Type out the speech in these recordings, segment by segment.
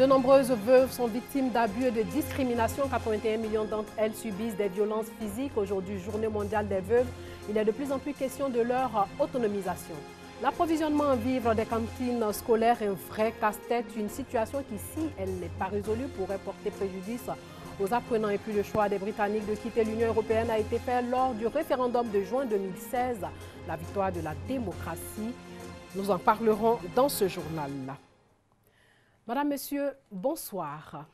De nombreuses veuves sont victimes d'abus et de discrimination. 81 millions d'entre elles subissent des violences physiques. Aujourd'hui, journée mondiale des veuves, il est de plus en plus question de leur autonomisation. L'approvisionnement en vivres des cantines scolaires est un vrai casse-tête, une situation qui, si elle n'est pas résolue, pourrait porter préjudice aux apprenants. Et puis le choix des Britanniques de quitter l'Union européenne a été fait lors du référendum de juin 2016, la victoire de la démocratie. Nous en parlerons dans ce journal-là. Madame, Monsieur, bonsoir.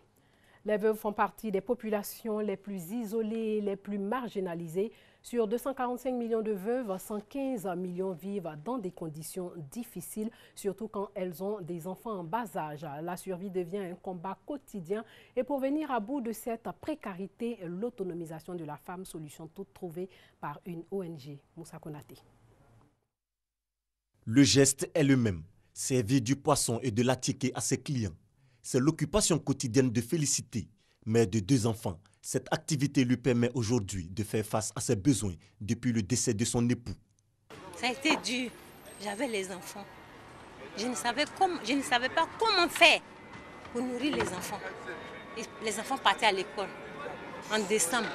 Les veuves font partie des populations les plus isolées, les plus marginalisées. Sur 245 millions de veuves, 115 millions vivent dans des conditions difficiles, surtout quand elles ont des enfants en bas âge. La survie devient un combat quotidien. Et pour venir à bout de cette précarité, l'autonomisation de la femme, solution toute trouvée par une ONG. Moussa Konaté. Le geste est le même. Servir du poisson et de l'attiquer à ses clients. C'est l'occupation quotidienne de Félicité, mère de 2 enfants. Cette activité lui permet aujourd'hui de faire face à ses besoins depuis le décès de son époux. Ça a été dur. J'avais les enfants. Je ne savais pas comment faire pour nourrir les enfants. Et les enfants partaient à l'école en décembre.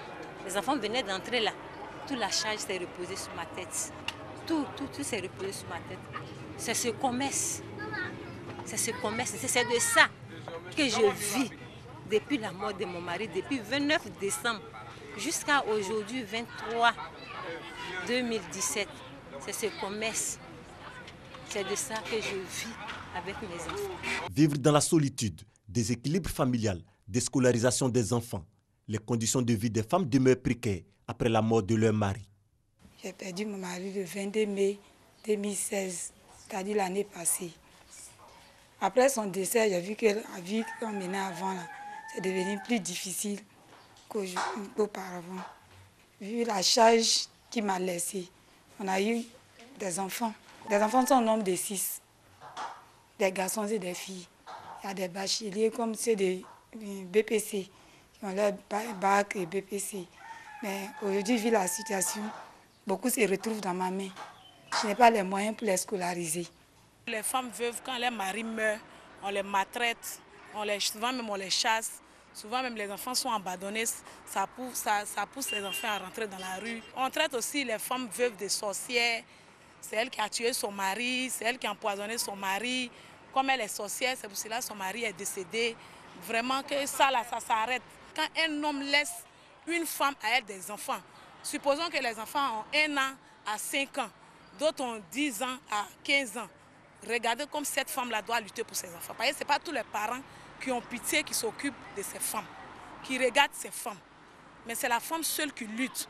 Les enfants venaient d'entrer là. Toute la charge s'est reposée sur ma tête. Tout s'est reposé sur ma tête. C'est ce commerce. C'est ce commerce. C'est de ça que je vis depuis la mort de mon mari, depuis 29 décembre jusqu'à aujourd'hui, 23 2017. C'est ce commerce. C'est de ça que je vis avec mes enfants. Vivre dans la solitude, déséquilibre familial, déscolarisation des enfants. Les conditions de vie des femmes demeurent précaires après la mort de leur mari. J'ai perdu mon mari le 22 mai 2016, c'est-à-dire l'année passée. Après son décès, j'ai vu que la vie qu'on menait avant, c'est devenu plus difficile qu'auparavant. Vu la charge qu'il m'a laissée, on a eu des enfants. Les enfants sont au nombre de 6, des garçons et des filles. Il y a des bacheliers comme ceux de BPC, qui ont leur bac et BPC. Mais aujourd'hui, vu la situation, beaucoup se retrouvent dans ma main. Je n'ai pas les moyens pour les scolariser. Les femmes veuves, quand les maris meurent, on les maltraite, souvent même on les chasse. Souvent même les enfants sont abandonnés, ça pousse les enfants à rentrer dans la rue. On traite aussi les femmes veuves de sorcières. C'est elle qui a tué son mari, c'est elle qui a empoisonné son mari. Comme elle est sorcière, c'est pour cela que son mari est décédé. Vraiment que ça s'arrête. Quand un homme laisse une femme à elle des enfants, supposons que les enfants ont 1 an à 5 ans, d'autres ont 10 ans à 15 ans. Regardez comme cette femme-là doit lutter pour ses enfants. Parce que ce n'est pas tous les parents qui ont pitié, qui s'occupent de ces femmes, qui regardent ces femmes. Mais c'est la femme seule qui lutte.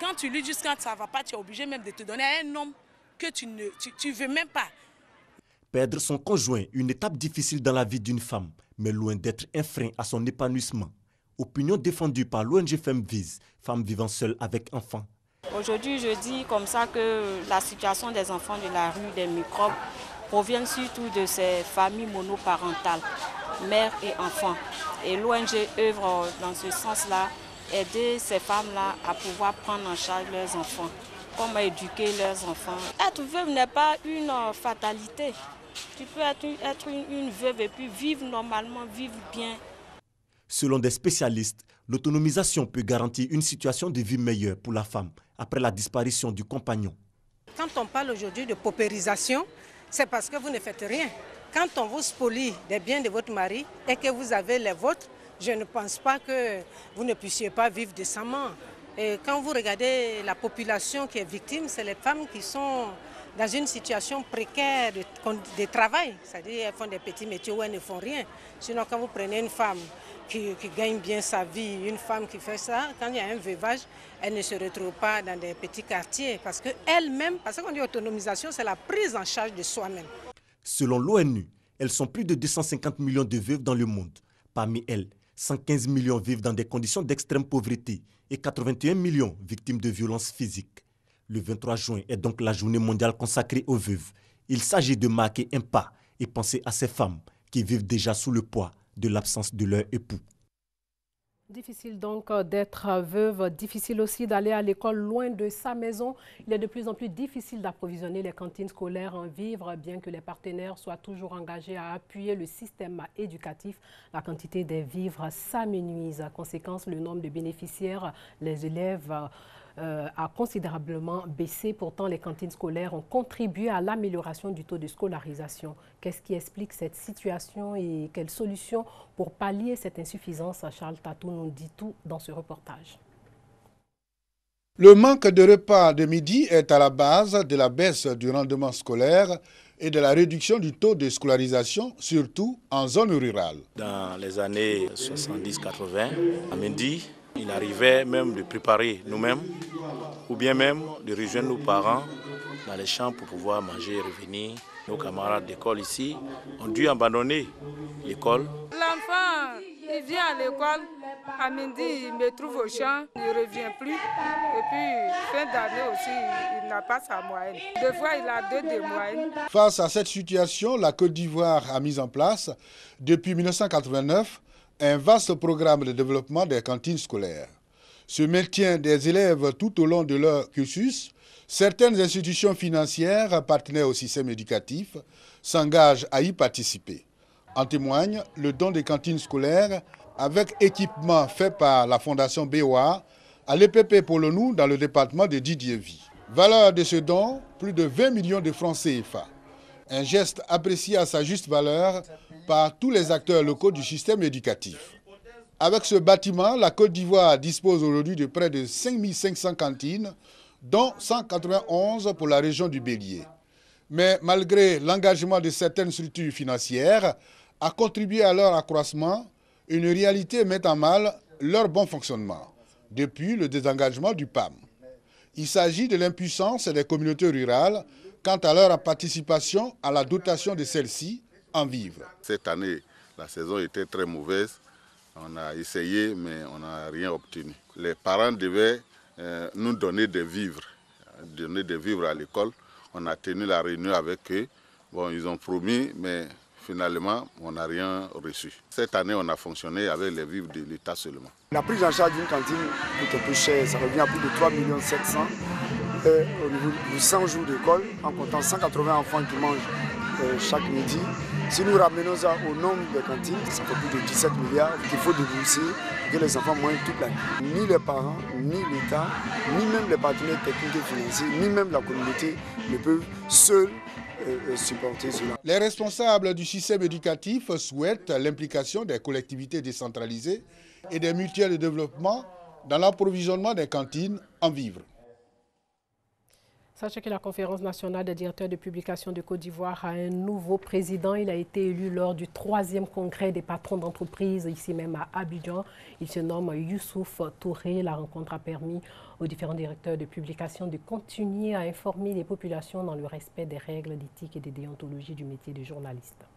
Quand tu luttes jusqu'à quand ça ne va pas, tu es obligé même de te donner à un homme que tu ne veux même pas. Perdre son conjoint, une étape difficile dans la vie d'une femme, mais loin d'être un frein à son épanouissement. Opinion défendue par l'ONG Femmes Vise, femmes vivant seules avec enfants. Aujourd'hui, je dis comme ça que la situation des enfants de la rue, des microbes, proviennent surtout de ces familles monoparentales, mères et enfants. Et l'ONG œuvre dans ce sens-là, aider ces femmes-là à pouvoir prendre en charge leurs enfants, comment éduquer leurs enfants. Être veuve n'est pas une fatalité. Tu peux être une veuve et puis vivre normalement, vivre bien. Selon des spécialistes, l'autonomisation peut garantir une situation de vie meilleure pour la femme après la disparition du compagnon. Quand on parle aujourd'hui de paupérisation, c'est parce que vous ne faites rien. Quand on vous spolie des biens de votre mari et que vous avez les vôtres, je ne pense pas que vous ne puissiez pas vivre décemment. Et quand vous regardez la population qui est victime, c'est les femmes qui sont dans une situation précaire de travail. C'est-à-dire qu'elles font des petits métiers où elles ne font rien. Sinon, quand vous prenez une femme qui gagne bien sa vie, une femme qui fait ça, quand il y a un veuvage, elle ne se retrouve pas dans des petits quartiers. Parce qu'elle-même, parce qu'on dit autonomisation, c'est la prise en charge de soi-même. Selon l'ONU, elles sont plus de 250 millions de veuves dans le monde. Parmi elles, 115 millions vivent dans des conditions d'extrême pauvreté et 81 millions victimes de violences physiques. Le 23 juin est donc la journée mondiale consacrée aux veuves. Il s'agit de marquer un pas et penser à ces femmes qui vivent déjà sous le poids de l'absence de leur époux. Difficile donc d'être veuve, difficile aussi d'aller à l'école loin de sa maison. Il est de plus en plus difficile d'approvisionner les cantines scolaires en vivres, bien que les partenaires soient toujours engagés à appuyer le système éducatif. La quantité des vivres s'amenuise. Conséquence, le nombre de bénéficiaires, les élèves a considérablement baissé. Pourtant, les cantines scolaires ont contribué à l'amélioration du taux de scolarisation. Qu'est-ce qui explique cette situation et quelles solutions pour pallier cette insuffisance? Charles Tatou nous dit tout dans ce reportage. Le manque de repas de midi est à la base de la baisse du rendement scolaire et de la réduction du taux de scolarisation, surtout en zone rurale. Dans les années 70-80, à midi, il arrivait même de préparer nous-mêmes ou bien même de rejoindre nos parents dans les champs pour pouvoir manger et revenir. Nos camarades d'école ici ont dû abandonner l'école. L'enfant, il vient à l'école, à midi, il me trouve au champ, il ne revient plus. Et puis, fin d'année aussi, il n'a pas sa moyenne. Des fois, il a 2 de moyenne. Face à cette situation, la Côte d'Ivoire a mis en place, depuis 1989, un vaste programme de développement des cantines scolaires. Ce maintien des élèves tout au long de leur cursus, certaines institutions financières, partenaires au système éducatif, s'engagent à y participer. En témoigne le don des cantines scolaires avec équipement fait par la Fondation BOA à l'EPP Polonou dans le département de Didiéville. Valeur de ce don, plus de 20 millions de francs CFA. Un geste apprécié à sa juste valeur par tous les acteurs locaux du système éducatif. Avec ce bâtiment, la Côte d'Ivoire dispose aujourd'hui de près de 5500 cantines, dont 191 pour la région du Bélier. Mais malgré l'engagement de certaines structures financières à contribuer à leur accroissement, une réalité met en mal leur bon fonctionnement, depuis le désengagement du PAM. Il s'agit de l'impuissance des communautés rurales quant à leur participation à la dotation de celles-ci en vivres. Cette année, la saison était très mauvaise. On a essayé, mais on n'a rien obtenu. Les parents devaient nous donner des vivres à l'école. On a tenu la réunion avec eux. Bon, ils ont promis, mais finalement, on n'a rien reçu. Cette année, on a fonctionné avec les vivres de l'État seulement. La prise en charge d'une cantine coûte un peu cher. Ça revient à plus de 3 700 000 au niveau de 100 jours d'école, en comptant 180 enfants qui mangent chaque midi. Si nous ramenons ça au nombre de cantines, ça fait plus de 17 milliards qu'il faut débourser pour que les enfants mangent toute l'année. Ni les parents, ni l'État, ni même les partenaires techniques et financiers, ni même la communauté ne peuvent seuls supporter cela. Les responsables du système éducatif souhaitent l'implication des collectivités décentralisées et des mutuelles de développement dans l'approvisionnement des cantines en vivres. Sachez que la Conférence nationale des directeurs de publication de Côte d'Ivoire a un nouveau président. Il a été élu lors du 3e congrès des patrons d'entreprise, ici même à Abidjan. Il se nomme Youssouf Touré. La rencontre a permis aux différents directeurs de publication de continuer à informer les populations dans le respect des règles d'éthique et de déontologie du métier de journaliste.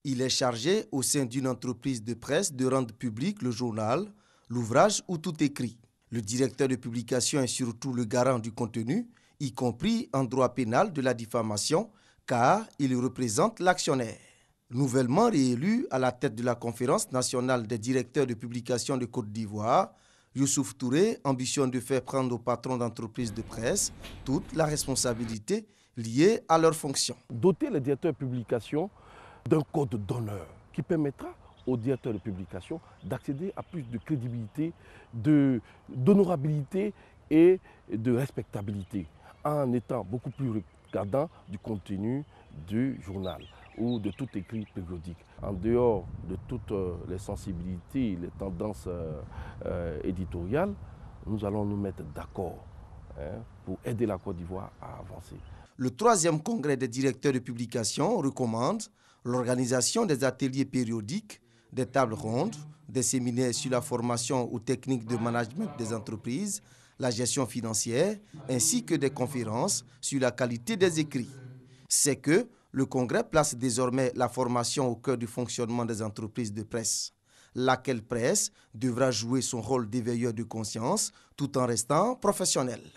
Il est chargé au sein d'une entreprise de presse de rendre public le journal, l'ouvrage ou tout écrit. Le directeur de publication est surtout le garant du contenu, y compris en droit pénal de la diffamation, car il représente l'actionnaire. Nouvellement réélu à la tête de la Conférence nationale des directeurs de publication de Côte d'Ivoire, Youssouf Touré ambitionne de faire prendre aux patrons d'entreprises de presse toute la responsabilité liée à leurs fonctions. Doter les directeurs de publication d'un code d'honneur qui permettra aux directeurs de publication d'accéder à plus de crédibilité, d'honorabilité et de respectabilité, en étant beaucoup plus regardant du contenu du journal ou de tout écrit périodique. En dehors de toutes les sensibilités, les tendances éditoriales, nous allons nous mettre d'accord pour aider la Côte d'Ivoire à avancer. Le 3e congrès des directeurs de publication recommande l'organisation des ateliers périodiques, des tables rondes, des séminaires sur la formation aux techniques de management des entreprises, la gestion financière, ainsi que des conférences sur la qualité des écrits. C'est que le Congrès place désormais la formation au cœur du fonctionnement des entreprises de presse. Laquelle presse devra jouer son rôle d'éveilleur de conscience tout en restant professionnelle.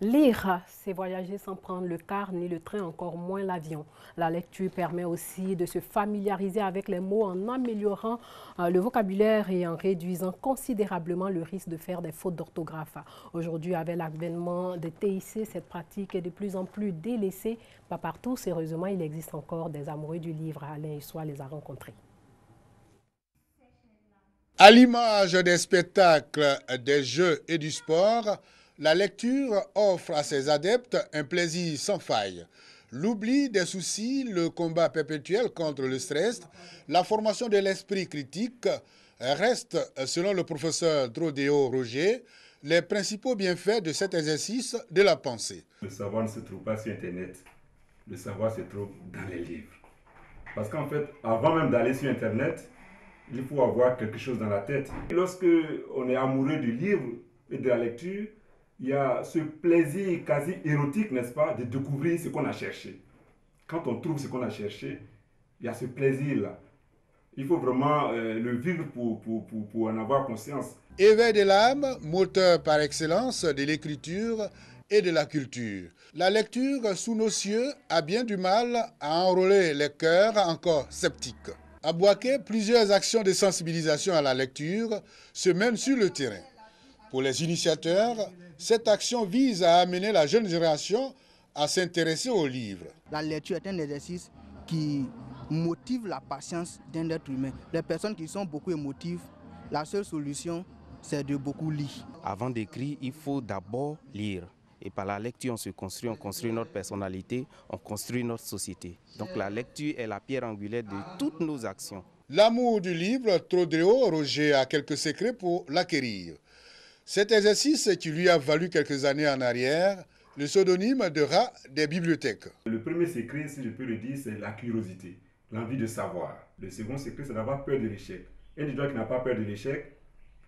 Lire, c'est voyager sans prendre le car ni le train, encore moins l'avion. La lecture permet aussi de se familiariser avec les mots en améliorant le vocabulaire et en réduisant considérablement le risque de faire des fautes d'orthographe. Aujourd'hui, avec l'avènement des TIC, cette pratique est de plus en plus délaissée. Pas partout, sérieusement, il existe encore des amoureux du livre. Alain Issois les a rencontrés. À l'image des spectacles, des jeux et du sport, la lecture offre à ses adeptes un plaisir sans faille. L'oubli des soucis, le combat perpétuel contre le stress, la formation de l'esprit critique restent, selon le professeur Trodéo Roger, les principaux bienfaits de cet exercice de la pensée. Le savoir ne se trouve pas sur Internet, le savoir se trouve dans les livres. Parce qu'en fait, avant même d'aller sur Internet, il faut avoir quelque chose dans la tête. Et lorsque on est amoureux du livre et de la lecture, il y a ce plaisir quasi érotique, n'est-ce pas, de découvrir ce qu'on a cherché. Quand on trouve ce qu'on a cherché, il y a ce plaisir-là. Il faut vraiment le vivre pour en avoir conscience. Éveil de l'âme, moteur par excellence de l'écriture et de la culture. La lecture sous nos cieux a bien du mal à enrôler les cœurs encore sceptiques. À Bouaké, plusieurs actions de sensibilisation à la lecture se mènent sur le terrain. Pour les initiateurs, cette action vise à amener la jeune génération à s'intéresser aux livres. La lecture est un exercice qui motive la patience d'un être humain. Les personnes qui sont beaucoup émotives, la seule solution, c'est de beaucoup lire. Avant d'écrire, il faut d'abord lire. Et par la lecture, on construit notre personnalité, on construit notre société. Donc la lecture est la pierre angulaire de toutes nos actions. L'amour du livre, Trodéo Roger a quelques secrets pour l'acquérir. Cet exercice qui lui a valu quelques années en arrière, le pseudonyme de rat des bibliothèques. Le premier secret, si je peux le dire, c'est la curiosité, l'envie de savoir. Le second secret, c'est d'avoir peur de l'échec. Un étudiant qui n'a pas peur de l'échec,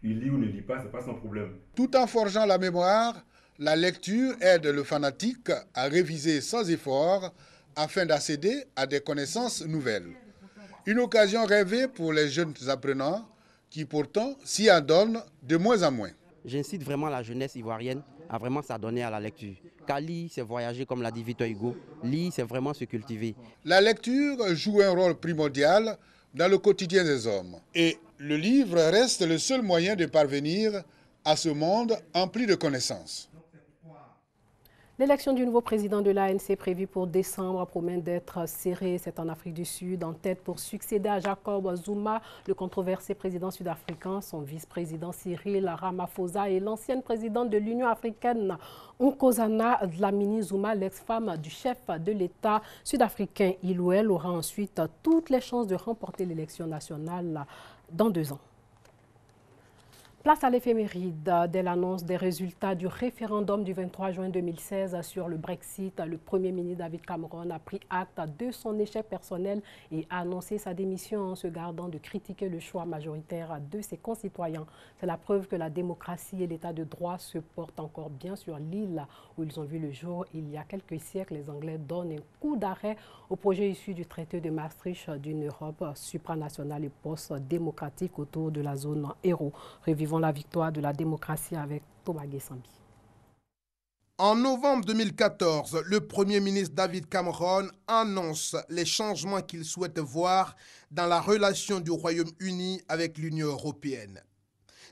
il lit ou ne lit pas, ce n'est pas son problème. Tout en forgeant la mémoire, la lecture aide le fanatique à réviser sans effort afin d'accéder à des connaissances nouvelles. Une occasion rêvée pour les jeunes apprenants qui pourtant s'y adonnent de moins en moins. J'incite vraiment la jeunesse ivoirienne à vraiment s'adonner à la lecture. Car lire, c'est voyager comme l'a dit Victor Hugo. Lire, c'est vraiment se cultiver. La lecture joue un rôle primordial dans le quotidien des hommes. Et le livre reste le seul moyen de parvenir à ce monde empli de connaissances. L'élection du nouveau président de l'ANC prévue pour décembre promet d'être serrée. C'est en Afrique du Sud, en tête pour succéder à Jacob Zuma, le controversé président sud-africain, son vice-président Cyril Ramaphosa et l'ancienne présidente de l'Union africaine, Nkosana Dlamini Zuma, l'ex-femme du chef de l'État sud-africain. Il ou elle aura ensuite toutes les chances de remporter l'élection nationale dans 2 ans. Place à l'éphéméride. Dès l'annonce des résultats du référendum du 23 juin 2016 sur le Brexit, le Premier ministre David Cameron a pris acte de son échec personnel et a annoncé sa démission en se gardant de critiquer le choix majoritaire de ses concitoyens. C'est la preuve que la démocratie et l'état de droit se portent encore bien sur l'île où ils ont vu le jour il y a quelques siècles. Les Anglais donnent un coup d'arrêt au projet issu du traité de Maastricht d'une Europe supranationale et post-démocratique autour de la zone euro. Revivons la victoire de la démocratie avec Thomas Guessambi. En novembre 2014, le Premier ministre David Cameron annonce les changements qu'il souhaite voir dans la relation du Royaume-Uni avec l'Union européenne.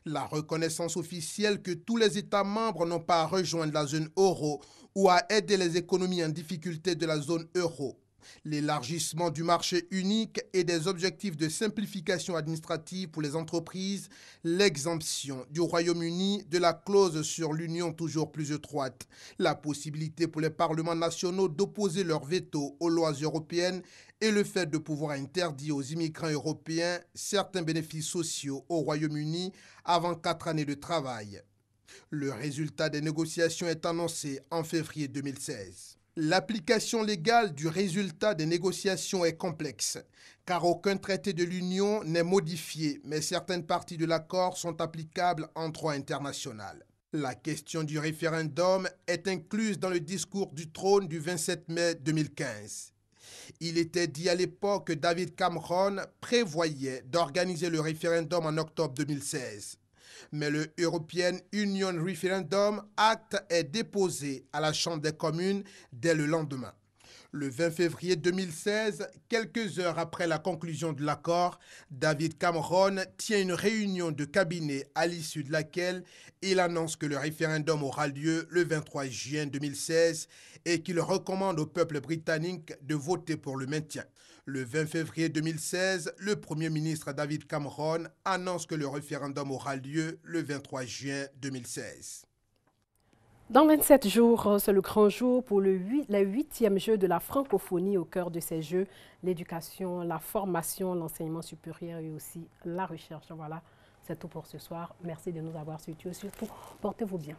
La reconnaissance officielle que tous les États membres n'ont pas à rejoindre la zone euro ou à aider les économies en difficulté de la zone euro. L'élargissement du marché unique et des objectifs de simplification administrative pour les entreprises, l'exemption du Royaume-Uni de la clause sur l'union toujours plus étroite, la possibilité pour les parlements nationaux d'opposer leur veto aux lois européennes et le fait de pouvoir interdire aux immigrants européens certains bénéfices sociaux au Royaume-Uni avant 4 années de travail. Le résultat des négociations est annoncé en février 2016. L'application légale du résultat des négociations est complexe, car aucun traité de l'Union n'est modifié, mais certaines parties de l'accord sont applicables en droit international. La question du référendum est incluse dans le discours du trône du 27 mai 2015. Il était dit à l'époque que David Cameron prévoyait d'organiser le référendum en octobre 2016. Mais le European Union Referendum Act est déposé à la Chambre des communes dès le lendemain. Le 20 février 2016, quelques heures après la conclusion de l'accord, David Cameron tient une réunion de cabinet à l'issue de laquelle il annonce que le référendum aura lieu le 23 juin 2016 et qu'il recommande au peuple britannique de voter pour le maintien. Le 20 février 2016, le Premier ministre David Cameron annonce que le référendum aura lieu le 23 juin 2016. Dans 27 jours, c'est le grand jour pour le 8e jeu de la francophonie. Au cœur de ces jeux, l'éducation, la formation, l'enseignement supérieur et aussi la recherche. Voilà, c'est tout pour ce soir. Merci de nous avoir suivis. Surtout, portez-vous bien.